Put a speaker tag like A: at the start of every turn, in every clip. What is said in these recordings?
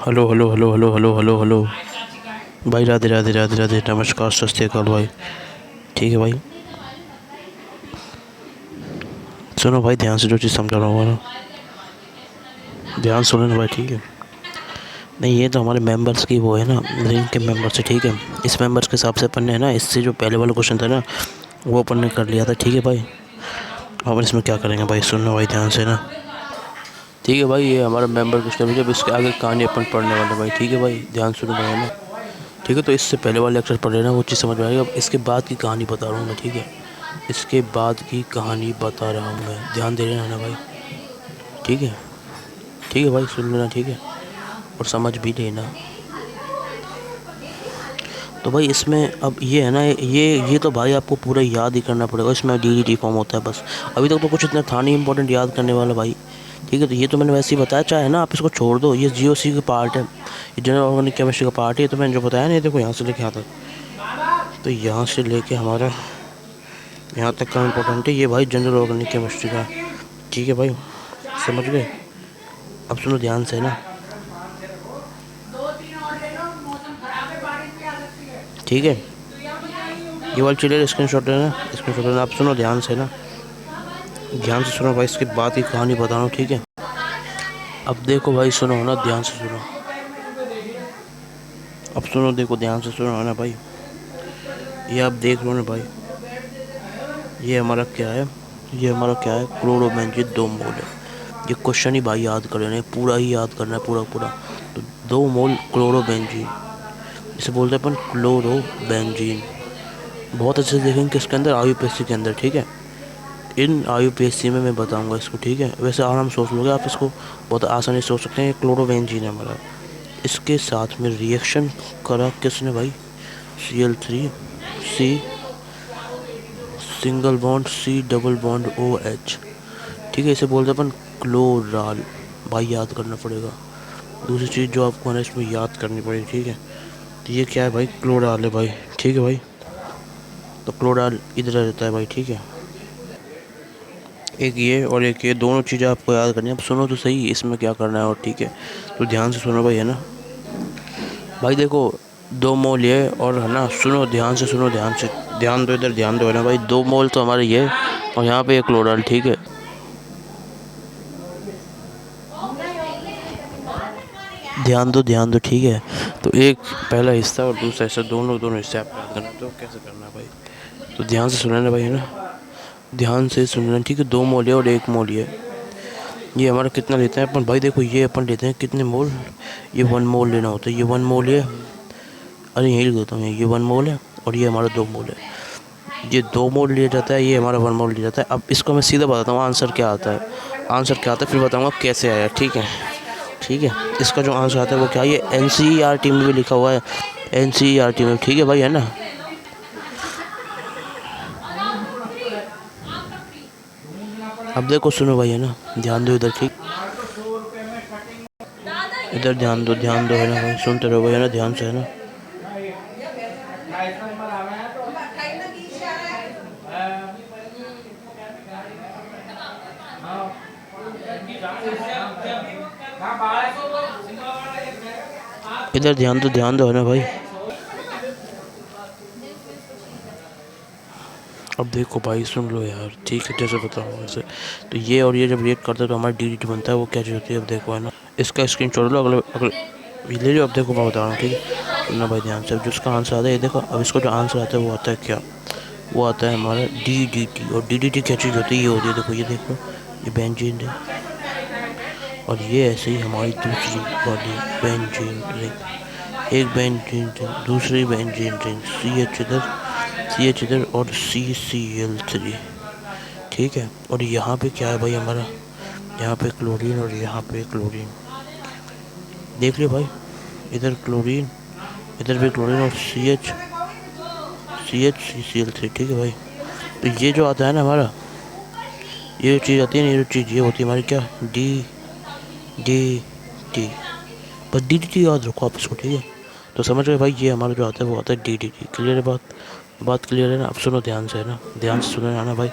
A: Hello hello hello hello hello hello hello भाई, राधे राधे राधे राधे, नमस्कार, सत श्री अकाल भाई। ठीक है भाई, सुनो भाई, ध्यान से जो चीज़ समझा रहा हूँ ना, ध्यान सुनो ना भाई, ठीक है। नहीं, ये तो हमारे मेंबर्स की वो है ना, रिंग के मेंबर्स है, ठीक है। इस मेंबर्स के हिसाब से अपन ने है ना, इससे जो पहले वाला क्वेश्चन था ना, वो अपन ने कर लिया था, ठीक है भाई। अब इसमें क्या करेंगे भाई, सुनना भाई ध्यान से ना। ठीक है भाई, ये हमारा मेंबर क्वेश्चन है, जब इसके आगे कहानी अपन पढ़ने वाले भाई, ठीक है भाई, ध्यान सुनो भाई, है ना। ठीक है, तो इससे पहले वाले लेक्चर पढ़ लेना, वो चीज़ समझ में आएगी। अब इसके बाद की कहानी बता रहा हूँ मैं, ठीक है। इसके बाद की कहानी बता रहा हूँ मैं, ध्यान दे लेना ना भाई। ठीक है, ठीक है भाई, सुन लेना, ठीक है, और समझ भी लेना। तो भाई इसमें अब ये है ना, ये तो भाई आपको पूरा याद ही करना पड़ेगा। इसमें डीडीटी फॉर्म होता है बस। अभी तक तो कुछ इतना था नहीं इंपॉर्टेंट याद करने वाला भाई। ठीक है, तो ये तो मैंने वैसे ही बताया, चाहे ना आप इसको छोड़ दो, ये जीओसी का पार्ट है, ये जनरल ऑर्गेनिक केमिस्ट्री का पार्ट है। तो मैंने जो बताया ना, ये देखो यहाँ से लेके यहाँ तक, तो यहाँ से लेके हमारा यहाँ तक का इम्पोर्टेंट है ये भाई, जनरल ऑर्गेनिक केमिस्ट्री का। ठीक है भाई, समझ गए। अब सुनो ध्यान से ना, ठीक है। ये वाली चलिए स्क्रीन शॉट लेना, स्क्रीन शॉट लेना। आप सुनो ध्यान से ना, ध्यान से सुनो भाई, इसके बाद की कहानी बता रहा हूँ, ठीक है। अब देखो भाई, सुनो ना, ध्यान से सुनो। अब सुनो, देखो ध्यान से सुनो ना भाई, ये आप देख लो ना भाई, ये हमारा क्या है, ये हमारा क्या है, क्लोरोबेंजीन 2 मोल है। ये क्वेश्चन ही भाई याद कर लेना है, पूरा ही याद करना है, पूरा पूरा। तो 2 मोल क्लोरोबेंजीन, इसे बोलते हैं अपन क्लोरोबेंजीन। बहुत अच्छे से देखेंगे किसके अंदर, आयुपीएससी के अंदर, ठीक है। इन आयुपीएससी में मैं बताऊंगा इसको, ठीक है। वैसे आराम सोच लोगे आप इसको, बहुत आसानी से सोच सकते हैं। ये क्लोरोबेंजीन है हमारा, इसके साथ में रिएक्शन करा किसने भाई, Cl3 C single bond C double bond OH, ठीक है। इसे बोलते हैं अपन क्लोराल। भाई याद करना पड़ेगा। दूसरी चीज़ जो आपको है इसमें याद करनी पड़ेगी, ठीक है। तो ये क्या है भाई, क्लोराल है भाई, ठीक है भाई। तो क्लोराल इधर रहता है भाई, ठीक है। एक ये और एक ये, दोनों चीज़ें आपको याद करनी है। अब सुनो तो सही, इसमें क्या करना है और, ठीक है। तो ध्यान से सुनो भाई, है ना भाई। देखो 2 मोल ये, और है ना, सुनो ध्यान से, सुनो ध्यान से, ध्यान दो इधर, ध्यान दो, है ना भाई। 2 मोल तो हमारे ये, और यहाँ पे एक क्लोराल, ठीक है। ध्यान दो, ध्यान दो, ठीक है। तो एक पहला हिस्सा और दूसरा हिस्सा, दोनों दोनों हिस्से आपको याद करना है। तो कैसे करना है भाई, तो ध्यान से सुनना भाई, है ना, ध्यान से सुनना, ठीक है। 2 मोल है और 1 मोल ये हमारा कितना लेते हैं अपन भाई। देखो ये अपन लेते हैं कितने मोल, ये 1 मोल लेना होता है, ये 1 मोल है। अरे यही लिख देता हूँ, ये 1 मोल है, और ये हमारा 2 मोल है। ये 2 मोल लिया जाता है, ये हमारा 1 मोल लिया जाता है। अब इसको मैं सीधा बताता हूँ आंसर क्या आता है, आंसर क्या आता है, फिर बताऊँगा कैसे आया, ठीक है। ठीक है, इसका जो आंसर आता है वो क्या है, ये NCERT में भी लिखा हुआ है, NCERT में, ठीक है भाई, है ना। अब देखो सुनो भाई, है ना, ध्यान दो इधर, ठीक, इधर ध्यान दो, ध्यान दो, है ना भाई, सुनते रहो भाई, है ना, ध्यान से, है ना। इधर ध्यान दो, है ना भाई। अब देखो भाई, सुन लो यार, ठीक है, जैसे बताऊँ वैसे। तो ये और ये जब रिएक्ट करते हैं तो हमारा DDT बनता है, वो क्या चीज़ होती है, अब देखो, है ना। इसका स्क्रीन छोड़ लो, अगले अगले ये ले लो। अब देखो मैं बता रहा हूँ, ठीक है, सुनना भाई ध्यान से। अब जिसका आंसर आता है, ये देखो, अब इसको जो आंसर आता है वो आता है क्या, वो आता है हमारा DDT। और DDT क्या चीज़ होती है, ये होती है, देखो ये देखो, ये बेंजीन है, और ये ऐसे ही हमारी दूसरी वाली बेंजीन रिंग, एक बेंजीन रिंग, दूसरी बेंजीन रिंग, CH इधर और CCl3, ठीक है। और यहाँ पे क्या है भाई हमारा, यहाँ पे क्लोरीन और यहाँ पे क्लोरीन, देख लियो भाई, इधर क्लोरीन, इधर भी क्लोरीन, और CCl3, ठीक है भाई। तो ये जो आता है ना हमारा, ये जो चीज़ आती है ना, ये जो चीज़ ये होती है हमारी क्या, DDT। बस DDT याद रखो आप इसको, ठीक है। तो समझ गए भाई, ये हमारा जो आता है वो आता है DDT। क्लियर है बात क्लियर है ना। अब सुनो ध्यान से, है ना, ध्यान से सुनना ना भाई,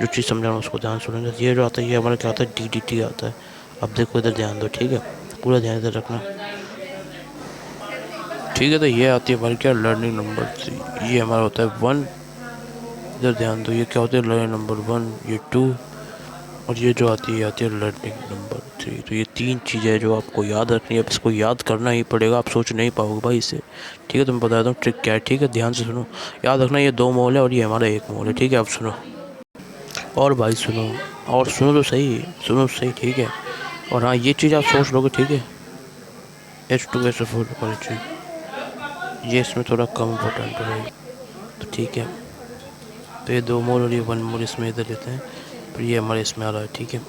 A: जो चीज़ समझा रहा हूँ उसको ध्यान सुनना। ये जो आता है ये हमारा क्या आता है, DDT आता है। अब देखो इधर ध्यान दो, ठीक है, पूरा ध्यान इधर रखना। ठीक है। तो ये आती है हमारी क्या, लर्निंग नंबर 3। ये हमारा होता है 1। इधर ध्यान दो, ये क्या होता है, लर्निंग नंबर 1, ये 2, और ये जो आती है लर्निंग नंबर 3। तो ये 3 चीज़ें हैं जो आपको याद रखनी है। अब इसको याद करना ही पड़ेगा, आप सोच नहीं पाओगे भाई इससे। ठीक है, तो मैं बता दूँ ट्रिक क्या है। ठीक है, ध्यान से सुनो। याद रखना, ये 2 मोल है और ये हमारा 1 मोल है। ठीक है, आप सुनो और भाई सुनो, और सुनो तो सही, सुनो तो सही। ठीक है, और हाँ ये चीज़ आप सोच लोगे। ठीक है, H2SO4 वाली चीज़, ये इसमें थोड़ा कम इम्पोर्टेंट है। तो ठीक है, तो ये 2 मोल और ये 1 मोल इसमें इधर लेते हैं, फिर ये हमारे इसमें आ रहा है। ठीक है,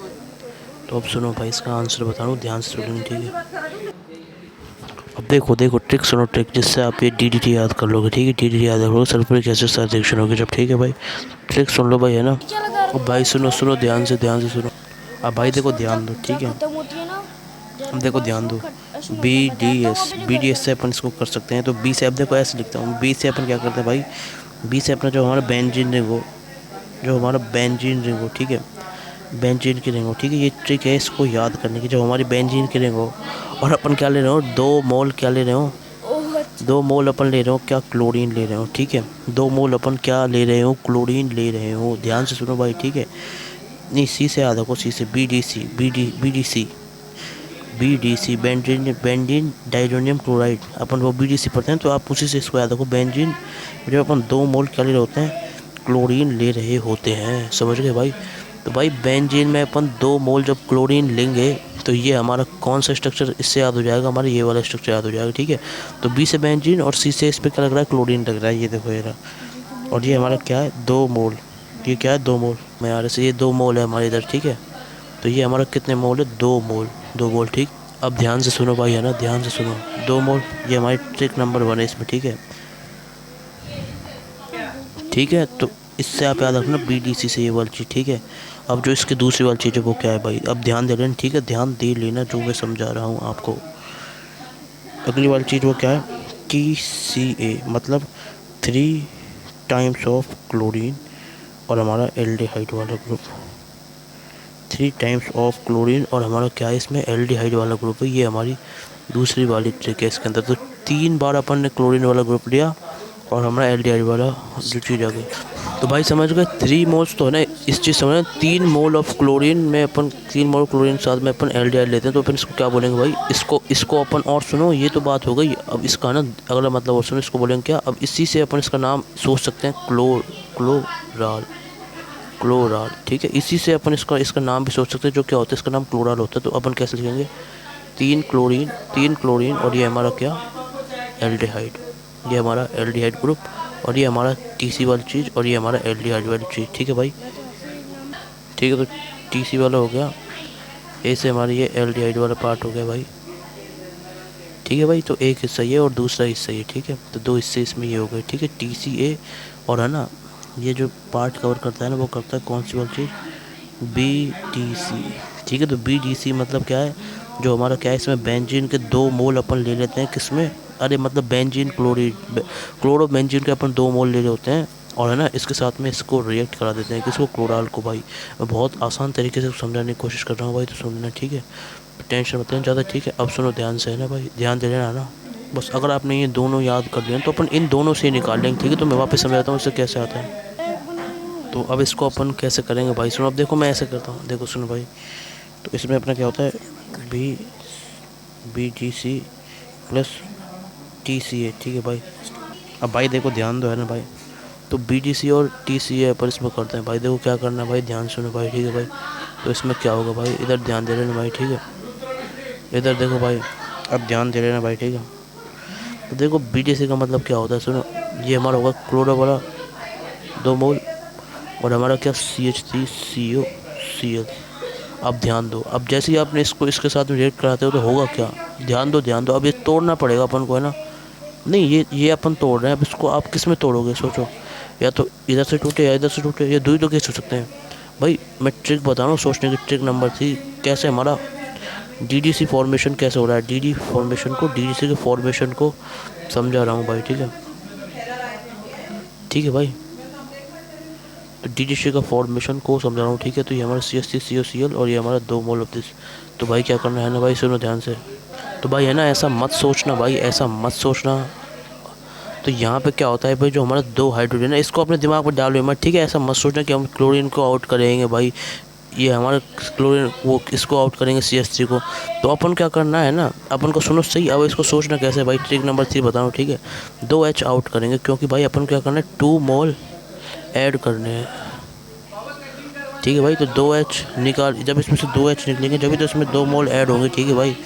A: तो अब सुनो भाई, इसका आंसर बता रहा हूँ, ध्यान से सुनो। ठीक है, अब देखो देखो ट्रिक सुनो, ट्रिक जिससे आप ये DDT याद कर लोगे। ठीक है, DDT याद कर लोगे, सल्फ्यूरिक एसिड से रिएक्शन होगी जब। ठीक है भाई, ट्रिक सुन लो भाई, है ना। अब भाई सुनो सुनो, ध्यान से सुनो। अब भाई देखो, ध्यान दो। ठीक है, अब देखो ध्यान दो, BDS से अपन इसको कर सकते हैं। तो बी से, अब देखो ऐसे लिखता हूँ, बी से अपन क्या करते हैं भाई, बी से अपना जो हमारा बेंजीन रिंग हो, जो हमारा बेंजीन रिंग हो, ठीक है, बेंजीन की रिंग हो। ठीक है, ये ट्रिक है इसको याद करने की। जब हमारी बेंजीन की रिंग हो और अपन क्या ले रहे हो, 2 मोल क्या ले रहे हो, 2 मोल अपन ले रहे हो क्या, क्लोरीन ले रहे हो। ठीक है, 2 मोल अपन क्या ले रहे हो, क्लोरीन ले रहे हो। ध्यान से सुनो भाई। ठीक है, नहीं सी से याद रखो, सी से BDC बेंजीन डाइजोनियम क्लोराइड, अपन वो BDC पढ़ते हैं, तो आप उसी से इसको याद रखो। बेंजीन जब अपन 2 मोल क्या ले रहे होते हैं, क्लोरीन ले रहे होते हैं। समझ गए भाई। तो भाई बेंजीन में अपन 2 मोल जब क्लोरीन लेंगे तो ये हमारा कौन सा स्ट्रक्चर इससे याद हो जाएगा, हमारा ये वाला स्ट्रक्चर याद हो जाएगा। ठीक है, तो बी से बेंजीन और सी से इस पर क्या लग रहा है, क्लोरीन लग रहा है। ये देखो ये रहा, और ये हमारा क्या है, 2 मोल। ये क्या है, 2 मोल। मैं यार से, ये 2 मोल है हमारे इधर। ठीक है, तो ये हमारा कितने मोल है, 2 मोल, 2 मोल। ठीक, अब ध्यान से सुनो भाई, है ना, ध्यान से सुनो। 2 मोल, ये हमारी ट्रिक नंबर 1 है इसमें। ठीक है, ठीक है, तो इससे आप याद रखना BDC से ये वाली चीज़। ठीक है, अब जो इसकी दूसरी वाली चीज़ है वो क्या है भाई, अब ध्यान दे लेना। ठीक है, ध्यान दे लेना जो मैं समझा रहा हूँ आपको। अगली वाली चीज़ वो क्या है, TCA, मतलब 3 टाइम्स ऑफ क्लोरीन और हमारा एल्डिहाइड वाला ग्रुप। 3 टाइम्स ऑफ क्लोरीन और हमारा क्या है इसमें, एल्डिहाइड वाला ग्रुप है। ये हमारी दूसरी वाली ट्रिक है इसके अंदर। तो 3 बार अपन ने क्लोरीन वाला ग्रुप लिया और हमारा एल्डिहाइड वाला जो चीज़ आ गई। तो भाई समझ गए, 3 मोल्स तो है ना, इस चीज़ समझ, 3 मोल ऑफ क्लोरीन में अपन, 3 मोल क्लोरीन के साथ में अपन एल्डिहाइड लेते हैं। तो अपन इसको क्या बोलेंगे भाई, इसको अपन, और सुनो ये तो बात हो गई। अब इसका ना अगला मतलब और सुनो, इसको बोलेंगे क्या, अब इसी से अपन इसका नाम सोच सकते हैं, क्लोराल। ठीक है, इसी से अपन इसका नाम भी सोच सकते हैं, जो क्या होता है, इसका नाम क्लोराल होता है। तो अपन कैसे लिखेंगे, 3 क्लोरीन और ये हमारा क्या, एल्डिहाइड, ये हमारा एल्डिहाइड ग्रुप, और ये हमारा TC वाली चीज़, और ये हमारा एल्डिहाइड वाली चीज़। ठीक है भाई, ठीक है, तो TC वाला हो गया, ए से हमारा ये एल्डिहाइड वाला पार्ट हो गया भाई। ठीक है भाई, तो एक हिस्सा ये और दूसरा हिस्सा ये। ठीक है, तो 2 हिस्से इसमें ये हो गए। ठीक है, TCA, और है ना ये जो पार्ट कवर करता है ना, वो करता है कौन सी वाली चीज़, BDC। ठीक है, तो BDC मतलब क्या है, जो हमारा क्या है, इसमें बेंजीन के 2 मोल अपन ले लेते हैं, किसमें, अरे मतलब बेंजीन क्लोरीन, क्लोरोबेंजीन के अपन 2 मोल ले रहे होते हैं, और है ना इसके साथ में इसको रिएक्ट करा देते हैं, किसको, क्लोराल को। भाई मैं बहुत आसान तरीके से समझाने की कोशिश कर रहा हूँ भाई, तो सुनना। ठीक है, टेंशन मत लेना ज़्यादा। ठीक है, अब सुनो ध्यान से, है ना भाई, ध्यान दे लेना ना। बस अगर आपने ये दोनों याद कर लिया तो अपन इन दोनों से निकाल लेंगे। ठीक है, तो मैं वापस समझाता हूँ इससे कैसे आता है। तो अब इसको अपन कैसे करेंगे भाई, सुनो। अब देखो मैं ऐसे करता हूँ, देखो सुनो भाई। तो इसमें अपना क्या होता है, BDC प्लस TCA। ठीक है भाई, अब भाई देखो ध्यान दो, है ना भाई। तो BDC और TCA पर इसमें करते हैं भाई। देखो क्या करना है भाई, ध्यान सुनो भाई। ठीक है भाई, तो इसमें क्या होगा भाई, इधर ध्यान दे लेना भाई। ठीक है, इधर देखो भाई, अब ध्यान दे लेना भाई। ठीक है, तो देखो BDC का मतलब क्या होता है, सुनो। ये हमारा होगा क्लोरो वाला 2 मोल, और हमारा क्या, CH3COCl। अब ध्यान दो, अब जैसे ही आपने इसको इसके साथ में रिएक्ट कराते हो तो होगा क्या, ध्यान दो। अब ये तोड़ना पड़ेगा अपन को, है ना। नहीं, ये अपन तोड़ रहे हैं। अब इसको आप किस में तोड़ोगे, सोचो। या तो इधर से टूटे या इधर से टूटे, ये 2 ही तो केस हो सकते हैं भाई। मैं ट्रिक बता रहा हूँ सोचने की, ट्रिक नंबर 3, कैसे हमारा DDC फॉर्मेशन कैसे हो रहा है, DDC के फॉर्मेशन को समझा रहा हूँ भाई। ठीक है, ठीक है भाई, तो DDC का फॉर्मेशन को समझा रहा हूँ। ठीक है, तो ये हमारा CH3COCl और ये हमारा 2 मोल ऑफ दिस। तो भाई क्या करना है ना भाई, सुनो ध्यान से। तो भाई है ना, ऐसा मत सोचना भाई, ऐसा मत सोचना। तो यहाँ पे क्या होता है भाई, जो हमारा 2 हाइड्रोजन है इसको अपने दिमाग पर डालो मत, ठीक है। ऐसा मत सोचना कि हम क्लोरीन को आउट करेंगे भाई, ये हमारा क्लोरीन वो इसको आउट करेंगे CH3 को। तो अपन क्या करना है ना, अपन को सुनो सही, अब इसको सोचना कैसे भाई, ट्रिक नंबर 3 बताऊँ, ठीक है। 2H आउट करेंगे क्योंकि भाई अपन क्या करना है, 2 मोल ऐड करने हैं, ठीक है भाई। तो 2H निकाल, जब इसमें से 2H निकलेंगे जब भी तो इसमें 2 मोल ऐड होंगे, ठीक है भाई।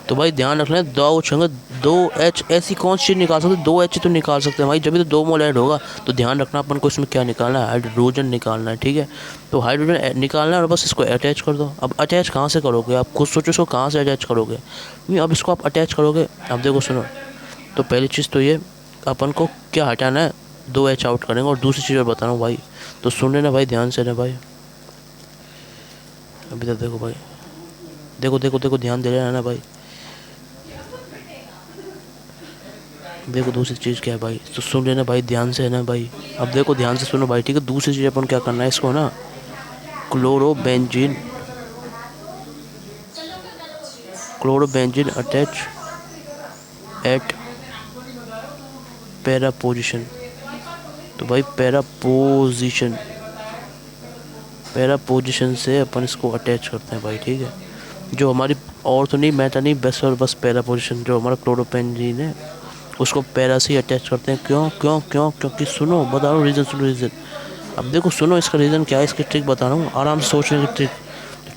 A: तो भाई ध्यान रखना है, 2H होंगे, 2H ऐसी कौन सी चीज़ निकाल सकते, 2H तो निकाल सकते हैं भाई, जब भी तो 2 मोल ऐड होगा। तो ध्यान रखना अपन को इसमें क्या निकालना है, हाइड्रोजन निकालना है, ठीक है। तो हाइड्रोजन निकालना है और बस इसको अटैच कर दो। अब अटैच कहाँ से करोगे, आप खुद सोचो इसको कहाँ से अटैच करोगे। नहीं, अब इसको आप अटैच करोगे। अब देखो सुनो, तो पहली चीज़ तो ये, अपन को क्या हटाना है, 2H आउट करेंगे। और दूसरी चीज़ और बता रहा हूँ भाई, तो सुन लेना भाई, ध्यान से ना भाई। अभी तक देखो भाई, देखो देखो देखो, ध्यान दे रहे हैं ना भाई। देखो दूसरी चीज़ क्या है भाई, तो सुन लेना भाई ध्यान से है ना भाई। अब देखो ध्यान से सुनो भाई, ठीक है। दूसरी चीज़ अपन क्या करना है, इसको ना chlorobenzene, chlorobenzene attach eight para position. तो भाई पैरा पोजिशन से अपन इसको अटैच करते हैं भाई, ठीक है। जो हमारी और तो नहीं, मैटर नहीं, बस और बस पैरा पोजिशन, जो हमारा क्लोरोबेंजीन है उसको पैरा से ही अटैच करते हैं। क्यों क्यों क्यों, क्योंकि सुनो बता रहा हूँ रीज़न, सुनो रीज़न। अब देखो सुनो, इसका रीज़न क्या है, इसकी ट्रिक बता रहा हूँ, आराम से सोचने की ट्रिक।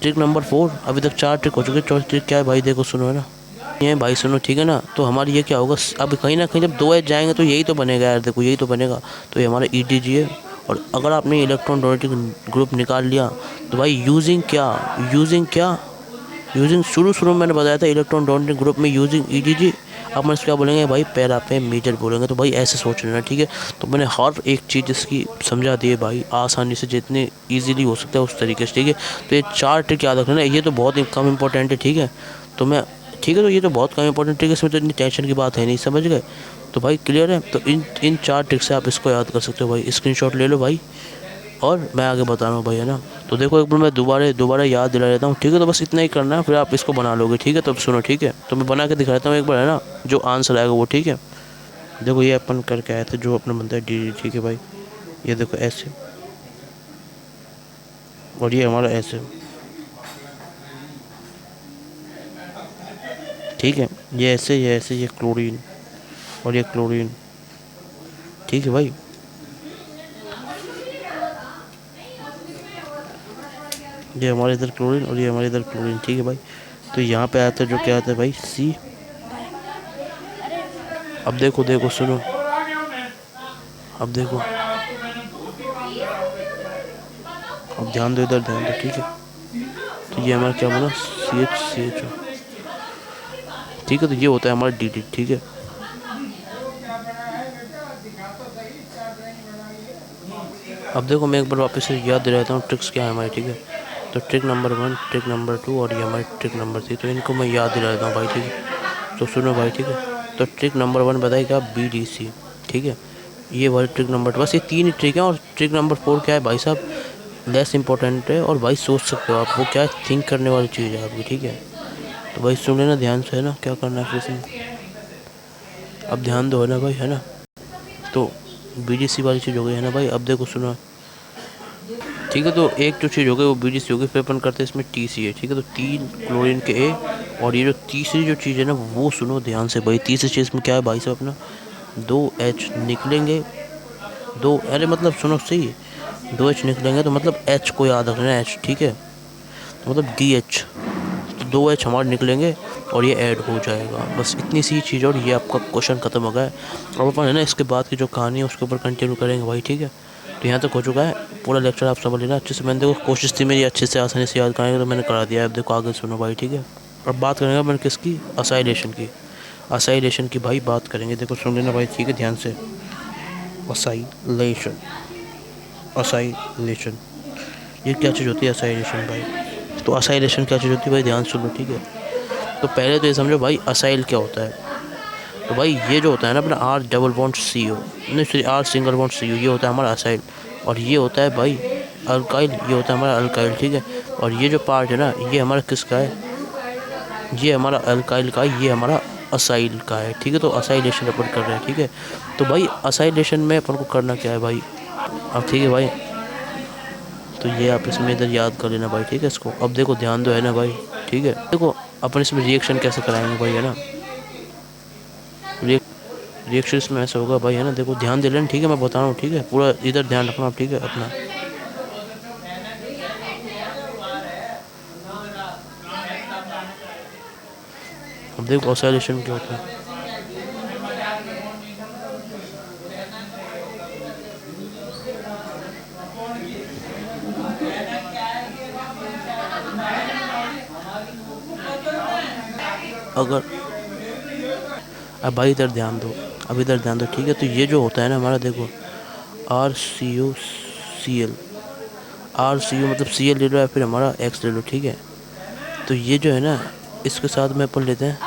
A: ट्रिक नंबर 4, अभी तक 4 ट्रिक हो चुके, चौथी ट्रिक क्या है भाई, देखो सुनो है ना, ये भाई सुनो, ठीक है ना। तो हमारी ये क्या होगा, अब कहीं ना कहीं जब 2H जाएंगे तो यही तो बनेगा यार, देखो यही तो बनेगा। तो ये हमारा ETG है। और अगर आपने इलेक्ट्रॉन डोनेटिंग ग्रुप निकाल लिया तो भाई यूजिंग शुरू में मैंने बताया था, इलेक्ट्रॉन डोनेटिंग ग्रुप में यूजिंग ETG। अब मैं इसको क्या बोलेंगे भाई, पैरा पे मेजर बोलेंगे। तो भाई ऐसे सोच लेना, ठीक है। तो मैंने हर एक चीज़ इसकी समझा दी है भाई, आसानी से, जितने ईजिली हो सकता है उस तरीके से, ठीक है। तो ये 4 ट्रिक याद रखना, ये तो बहुत ही कम इंपॉर्टेंट है, ठीक है। तो मैं, ठीक है, तो ये तो बहुत कम इंपॉर्टेंट ट्रिक है, इसमें तो इतनी टेंशन की बात है नहीं, समझ गए। तो भाई क्लियर है। तो इन 4 ट्रिक से आप इसको याद कर सकते हो भाई, स्क्रीनशॉट ले लो भाई, और मैं आगे बता रहा हूँ भाई, है ना। तो देखो एक बार मैं दोबारा याद दिला देता हूँ, ठीक है। तो बस इतना ही करना है, फिर आप इसको बना लोगे, ठीक है। तो अब सुनो, ठीक है, तो मैं बना के दिखा देता हूँ एक बार, है ना, जो आंसर आएगा वो, ठीक है। देखो ये अपन करके आए थे, जो अपना बनता है DD, ठीक है भाई। ये देखो ऐसे, और ये हमारा ऐसे, ठीक है। ये ऐसे, ये क्लोरीन, और ये क्लोरीन, ठीक है भाई। ये हमारे इधर क्लोरीन और ये हमारे इधर क्लोरीन, ठीक है भाई। तो यहाँ पे आता है जो क्या आता है भाई, C। अब देखो देखो सुनो, अब देखो, अब ध्यान दो, इधर ध्यान दो, ठीक है। तो ये हमारा क्या बोला, CH, ठीक है। तो ये होता है हमारा DD, ठीक है। अब देखो मैं एक बार वापस से याद दिलाता हूँ ट्रिक्स क्या है हमारी, ठीक है। तो ट्रिक नंबर 1, ट्रिक नंबर 2 और ये हमारी ट्रिक नंबर 3, तो इनको मैं याद दिला देता हूँ भाई, ठीक है। तो सुनो भाई, ठीक है। तो ट्रिक नंबर 1 बताइएगा BDC, ठीक है। ये वाली ट्रिक नंबर 2, बस ये 3 ही ट्रिक हैं। और ट्रिक नंबर 4 क्या है भाई साहब, लेस इंपॉर्टेंट है, और भाई सोच सकते हो आप, वो क्या है, थिंक करने वाली चीज़ है आपकी, ठीक है। तो भाई सुन लेना ध्यान से, है ना, क्या करना है फिर से, अब ध्यान दो, है ना भाई, है ना। तो BDC वाली चीज़ हो गई, है ना भाई। अब देखो सुनो, ठीक है। तो एक जो चीज़ हो गई वो BDC हो गई, फिर अपन करते हैं इसमें TC है, ठीक है। तो 3 क्लोरीन के A, और ये जो तीसरी जो चीज़ है ना वो सुनो ध्यान से भाई। तीसरी चीज़ में क्या है भाई साहब, अपना 2H निकलेंगे, अरे मतलब सुनो सही, 2H निकलेंगे तो मतलब H को याद रखना है, H, ठीक है। तो मतलब DH, तो 2H हमारे निकलेंगे और ये ऐड हो जाएगा, बस इतनी सी चीज़। और ये आपका क्वेश्चन ख़त्म हो गया है। अब अपन है ना इसके बाद की जो कहानी है उसके ऊपर कंटिन्यू करेंगे भाई, ठीक है। तो यहाँ तक हो चुका है पूरा लेक्चर, आप समझ लेना अच्छे से। मैंने देखो कोशिश थी मेरी अच्छे से आसानी से याद कराने की, तो मैंने करा दिया है। अब देखो आगे सुनो भाई, ठीक है। अब बात करेंगे अपन किसकी, असाइलेशन की भाई बात करेंगे। देखो सुन लेना भाई, ठीक है, ध्यान से। असाइलेशन ये क्या चीज़ होती है, असाइलेशन भाई। तो असाइलेशन क्या चीज़ होती है भाई, ध्यान सुनो, ठीक है। तो पहले तो ये समझो भाई असाइल क्या होता है। तो भाई ये जो होता है ना अपना R डबल बॉन्ड CO, नहीं sorry R single bond CO, ये होता है हमारा असाइल। और ये होता है भाई अल्काइल, ये होता है हमारा अल्काइल, ठीक है। और ये जो पार्ट है ना ये हमारा किसका है, ये हमारा अल्काइल का है, ये हमारा असाइल का है, ठीक है। तो असाइलेशन अपन कर रहे हैं, ठीक है। तो भाई असाइलेशन में अपन को करना क्या है भाई, अब ठीक है भाई। तो ये आप इसमें इधर याद कर लेना भाई, ठीक है इसको। अब देखो ध्यान दो है ना भाई, ठीक है। देखो अपन इसमें रिएक्शन कैसे कराएंगे भाई, है ना। रिएक्शन इसमें ऐसा होगा भाई, है ना। देखो ध्यान दे लेना, ठीक है, मैं बता रहा हूँ, ठीक है। पूरा इधर ध्यान रखना आप, ठीक है अपना। अब देखो ऑसिलेशन क्या होता है। अगर अब भाई इधर ध्यान दो, अब इधर ध्यान दो, ठीक है। तो ये जो होता है ना हमारा, देखो RCOCl, RCO मतलब Cl ले लो या फिर हमारा X ले लो, ठीक है। तो ये जो है ना, इसके साथ में अपन लेते हैं।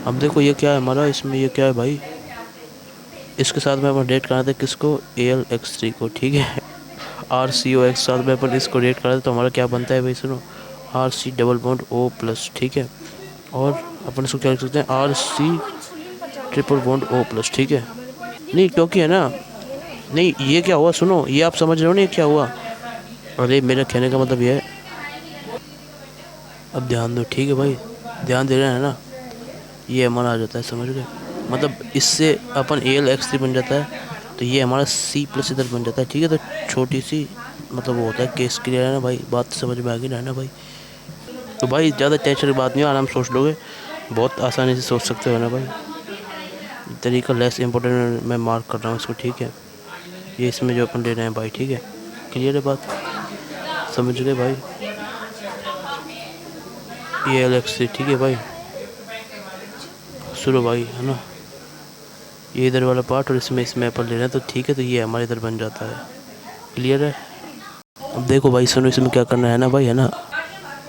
A: अब देखो ये क्या है हमारा, इसमें ये क्या है भाई, इसके साथ में अपन रेट कराते हैं किसको, AlX3 को, ठीक है। RCOX साथ में अपन इसको रेट कराते तो हमारा क्या बनता है भाई, सुनो, RC डबल बॉन्ड O+, ठीक है। और अपन इसको क्या लिख सकते हैं, RC ट्रिपल बॉन्ड O+, ठीक है। नहीं क्योंकि है ना, नहीं ये क्या हुआ, सुनो, ये आप समझ रहे हो ना ये क्या हुआ। अरे मेरा कहने का मतलब ये है, अब ध्यान दो, ठीक है भाई, ध्यान दे रहे हैं ना। ये हमारा आ जाता है, समझ गए, मतलब इससे अपन AlX3 बन जाता है। तो ये हमारा C+ इधर बन जाता है, ठीक है। तो छोटी सी मतलब वो होता है केस क्लियर है ना भाई, बात समझ में आ गई ना भाई। तो भाई ज़्यादा टेंशन की बात नहीं है, आराम सोच लोगे, बहुत आसानी से सोच सकते हो ना भाई। तरीका लेस इम्पोर्टेंट मैं मार्क कर रहा हूँ इसको, ठीक है। ये इसमें जो अपन ले रहे हैं भाई, ठीक है, क्लियर है बात, समझ गए भाई। ये AlX3, ठीक है भाई, सुनो भाई, है ना। ये इधर वाला पार्ट और इसमें अपन ले रहे हैं, तो ठीक है। तो ये हमारे इधर बन जाता है, क्लियर है। अब देखो भाई सुनो, इसमें क्या करना है ना भाई, है ना।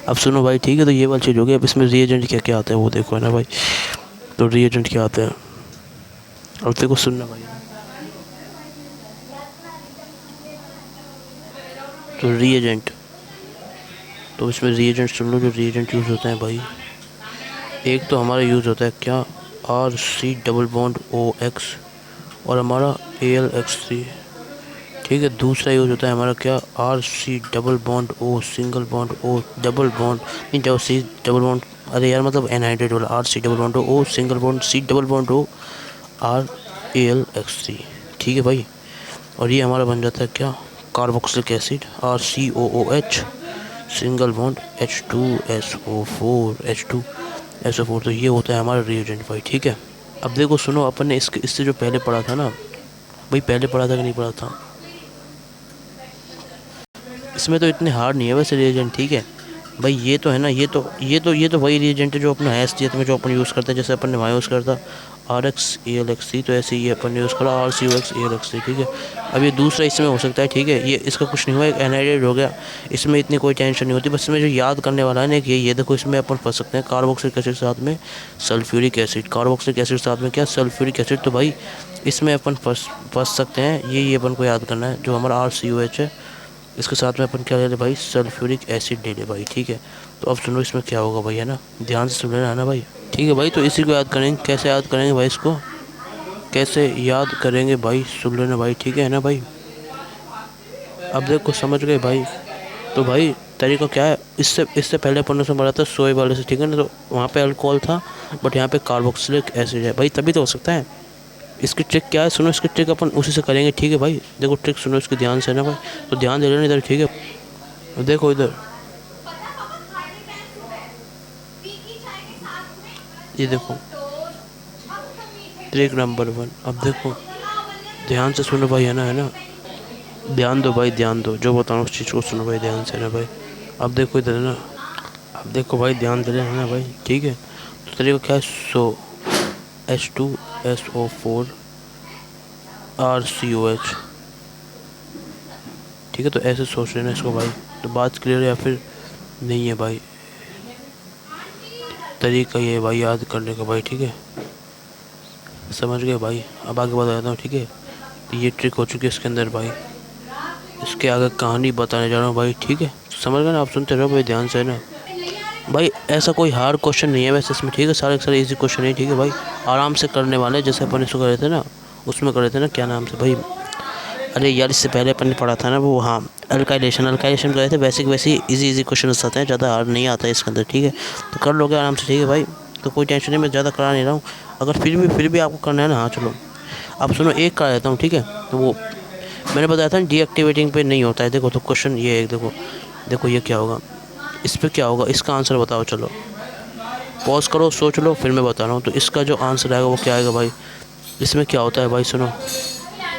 A: अब सुनो भाई, ठीक है। तो ये वाली चीज़ हो गई। अब इसमें रिएजेंट क्या क्या आता है वो देखो, है ना भाई। तो रिएजेंट क्या आता है, अब देखो सुनना भाई। तो रिएजेंट, तो इसमें रिएजेंट सुन लो, जो रिएजेंट यूज़ होते हैं भाई, एक तो हमारा यूज़ होता है क्या, RC डबल बॉन्ड OX और हमारा AlX3, ठीक है। दूसरा यूज़ होता है हमारा क्या, RC double bond O single bond O double bond, नहीं जब C डबल बॉन्ड, अरे यार मतलब एनहाइड्रेट वाला, RC double bond O single bond C double bond O AlX3, ठीक है भाई। और ये हमारा बन जाता है क्या, carboxylic acid RCOOH single bond H2SO4। तो ये होता है हमारा रिएजेंट भाई, ठीक है। अब देखो सुनो, अपन ने इससे जो पहले पढ़ा था ना भाई, पहले पढ़ा था कि नहीं पढ़ा था, इसमें तो इतने हार्ड नहीं है वैसे रिएजेंट, ठीक है भाई। ये तो है ना, ये तो वही रिएजेंट है जो अपना हैसियत में जो अपन यूज़ करते हैं। जैसे अपन ने वहाँ यूज़ करता RX AlX3, तो ऐसे ही अपन ने यूज़ करा RCOX AlX3, ठीक है। अब ये दूसरा इसमें हो सकता है, ठीक है। ये इसका कुछ नहीं हुआ, एक एनहाइड्रेट हो गया, इसमें इतनी कोई टेंशन नहीं होती। बस इसमें जो याद करने वाला है ना कि ये देखो, इसमें अपन फंस सकते हैं कार्बोक्सिलिक एसिड साथ में सल्फ्यूरिक एसिड, कार्बोक्सिलिक एसिड साथ में क्या, सल्फ्यूरिक एसिड। तो भाई इसमें अपन फंस सकते हैं, ये अपन को याद करना है। जो हमारा RCOH है, इसके साथ में अपन क्या ले ले भाई, सल्फ्यूरिक एसिड ले ले भाई, ठीक है। तो अब सुनो इसमें क्या होगा भाई, है ना, ध्यान से सुन लेना, है ना भाई, ठीक है भाई। तो इसी को याद करेंगे, कैसे याद करेंगे भाई, इसको कैसे याद करेंगे भाई, सुन लेना भाई, ठीक है ना भाई। अब देखो समझ गए भाई। तो भाई तरीका क्या है, इससे पहले अपन ने पढ़ा था सोए वाले से, ठीक है ना। तो वहाँ पे अल्कोहल था, बट यहाँ पे कार्बोक्सिलिक एसिड है भाई, तभी तो हो सकता है। इसकी ट्रिक क्या है, सुनो, इसकी ट्रिक अपन उसी से करेंगे, ठीक है भाई। देखो ट्रिक सुनो इसकी ध्यान से ना भाई, तो ध्यान दे लेना इधर, ठीक है। देखो इधर, ये देखो ट्रिक नंबर 1। अब देखो ध्यान से सुनो भाई, है ना, है ना, ध्यान दो भाई, ध्यान दो, जो बताऊँ उस चीज़ को सुनो भाई ध्यान से ना भाई। अब देखो इधर है ना, अब देखो भाई ध्यान दे लेना भाई, ठीक है। तो तरीका क्या है, H2SO4 RCOH, ठीक है। तो ऐसे सोच लेना इसको भाई। तो बात क्लियर है या फिर नहीं है भाई, तरीका ये है भाई याद करने का भाई, ठीक है, समझ गए भाई। अब आगे बताता हूँ, ठीक है। तो ये ट्रिक हो चुकी है इसके अंदर भाई, इसके आगे कहानी बताने जा रहा हूँ भाई, ठीक है। समझ गए ना, आप सुनते रहो भाई ध्यान से ना। भाई ऐसा कोई हार्ड क्वेश्चन नहीं है वैसे इसमें, ठीक है, सारे के सारे इजी क्वेश्चन है, ठीक है भाई, आराम से करने वाले, जैसे अपन इसको कर रहे थे ना, उसमें कर रहे थे ना, क्या नाम से भाई, अरे यार इससे पहले अपन ने पढ़ा था ना वो, हाँ, अल्काइलेशन कर रहे थे, वैसे इजी इजी क्वेश्चन आते हैं, ज़्यादा हार्ड नहीं आता है इसके अंदर, ठीक है, तो कर लोगे आराम से, ठीक है भाई, तो कोई टेंशन नहीं, मैं ज़्यादा करा नहीं रहा हूँ, अगर फिर भी आपको करना है ना, हाँ चलो, अब सुनो एक करा देता हूँ, ठीक है, तो वो मैंने बताया था डीएक्टिवेटिंग पे नहीं होता है, देखो तो क्वेश्चन ये है, देखो देखो ये क्या होगा, इस पर क्या होगा, इसका आंसर बताओ, चलो पॉज करो, सोच लो, फिर मैं बता रहा हूँ, तो इसका जो आंसर आएगा वो क्या आएगा भाई, इसमें क्या होता है भाई, सुनो,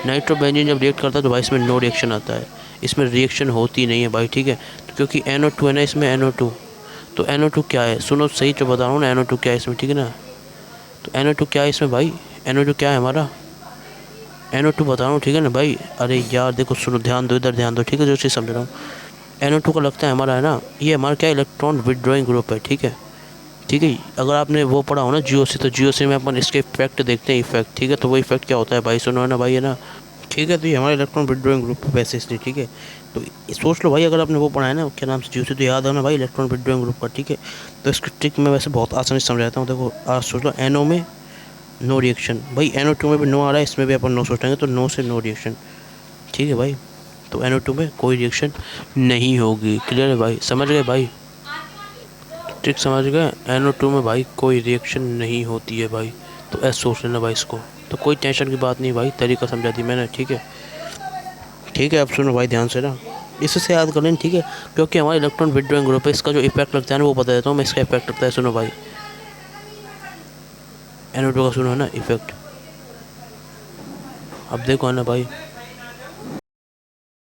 A: नाइट्रोबेंजीन जब रिएक्ट करता है तो भाई इसमें नो रिएक्शन आता है, इसमें रिएक्शन होती नहीं है भाई, ठीक है, तो क्योंकि NO2 है ना इसमें, NO2, तो NO2 क्या है, सुनो सही जो बता रहा हूँ ना, NO2 क्या है इसमें, ठीक है ना, तो NO2 क्या है इसमें भाई, NO2 क्या है हमारा, NO2 बता रहा हूँ, ठीक है ना भाई, अरे यार देखो सुनो, ध्यान दो, इधर ध्यान दो, ठीक है, जो चीज़ समझ रहा हूँ, NO2 का लगता है हमारा है ना, ये हमारा क्या इलेक्ट्रॉन विड्रॉइंग ग्रुप है, ठीक है, ठीक है, अगर आपने वो पढ़ा हो ना GOC, तो GOC में अपन इसके इफेक्ट देखते हैं, इफेक्ट, ठीक है, तो वो इफेक्ट क्या होता है भाई, सुनो है ना भाई, है ना, ठीक है, तो ये हमारा इलेक्ट्रॉन विड्रॉइंग ग्रुप वैसे इसलिए, ठीक है, तो सोच लो भाई, अगर आपने वो पढ़ा है ना, क्या नाम से GOC, तो याद है ना भाई इलेक्ट्रॉन विड्रॉइंग ग्रुप का, ठीक है, तो इसकी ट्रिक मैं वैसे बहुत आसानी से समझाता हूँ, देखो आज सोच लो, NO में नो रिएक्शन, भाई NO2 में भी नो आ रहा है, इसमें भी अपन नो सोचेंगे, तो नो से नो रिएक्शन, ठीक है भाई, तो NO2 में कोई रिएक्शन नहीं होगी, क्लियर है भाई, समझ गए भाई, ट्रिक समझ गए, NO2 में भाई कोई रिएक्शन नहीं होती है भाई, तो ऐसे सोच लेना भाई इसको, तो कोई टेंशन की बात नहीं भाई, तरीका समझा दी मैंने, ठीक है, ठीक है, अब सुनो भाई ध्यान से ना, इससे याद कर लें, ठीक है, क्योंकि हमारा इलेक्ट्रॉन विड्रॉइंग ग्रुप है, इसका जो इफेक्ट लगता है ना वो बता देता हूँ मैं, इसका इफेक्ट लगता है, सुनो भाई, NO2 का सुनो है ना इफेक्ट, अब देखो है ना भाई,